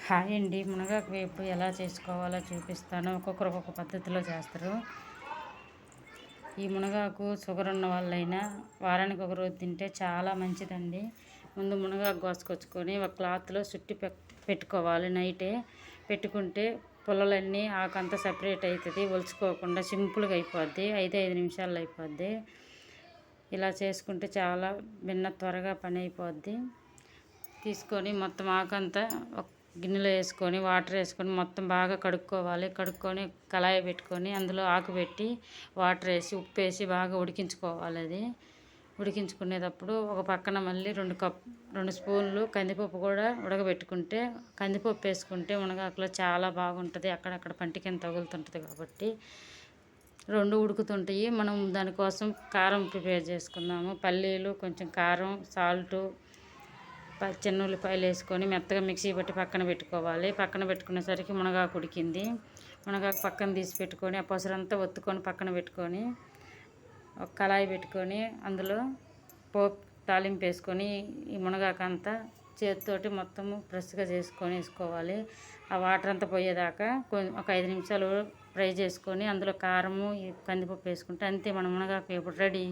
Hi అండి. మునగాకు వేపు ఎలా చేసుకోవాలో చూపిస్తాను. ఒక్కొక్కరు ఒక్కొక్క పద్ధతిలో చేస్తారు. ఈ మునగాకు షుగర్ ఉన్న వాళ్ళైనా వారానికి ఒక రోజు తింటే చాలా మంచిదండి. ముందు మునగాకు కోసుకొచ్చుకొని ఒక క్లాత్లో చుట్టి పెట్టుకోవాలి. నైటే పెట్టుకుంటే పుల్లలన్నీ ఆకంతా సపరేట్ అవుతుంది. ఒలుచుకోకుండా సింపుల్గా అయిపోద్ది. 5 నిమిషాల్లో అయిపోద్ది. ఇలా చేసుకుంటే చాలా త్వరగా పని అయిపోద్ది. తీసుకొని మొత్తం ఆకంతా ఒక గిన్నెలో వేసుకొని వాటర్ వేసుకొని మొత్తం బాగా కడుక్కోవాలి. కడుక్కొని కళాయి పెట్టుకొని అందులో ఆకు పెట్టి వాటర్ వేసి ఉప్పు వేసి బాగా ఉడికించుకోవాలి. అది ఉడికించుకునేటప్పుడు ఒక పక్కన మళ్ళీ 2 స్పూన్లు కందిపప్పు కూడా ఉడకబెట్టుకుంటే, కందిపప్పు వేసుకుంటే మునగాకులో చాలా బాగుంటుంది. అక్కడక్కడ పంటి కింద తగులుతుంటుంది కాబట్టి 2 ఉడుకుతుంటాయి. మనం దానికోసం కారం ప్రిపేర్ చేసుకుందాము. పల్లీలు, కొంచెం కారం, సాల్టు, చిన్న ఉల్లిపాయలు వేసుకొని మెత్తగా మిక్సీ పట్టి పక్కన పెట్టుకోవాలి. పక్కన పెట్టుకునేసరికి మునగాకు ఉడికింది. మునగాకు పక్కన తీసి పెట్టుకొని ఆ పసురంతా ఒత్తుకొని పక్కన పెట్టుకొని ఒక కళాయి పెట్టుకొని అందులో పోపు తాలింపు వేసుకొని ఈ మునగాకు అంతా చేతితోటి మొత్తము ప్రెస్గా చేసుకొని వేసుకోవాలి. ఆ వాటర్ అంతా పోయేదాకా ఒక 5 నిమిషాలు ఫ్రై చేసుకొని అందులో కారము, కందిపప్పు వేసుకుంటే అంతే, మన మునగాకు ఇప్పుడు రెడీ.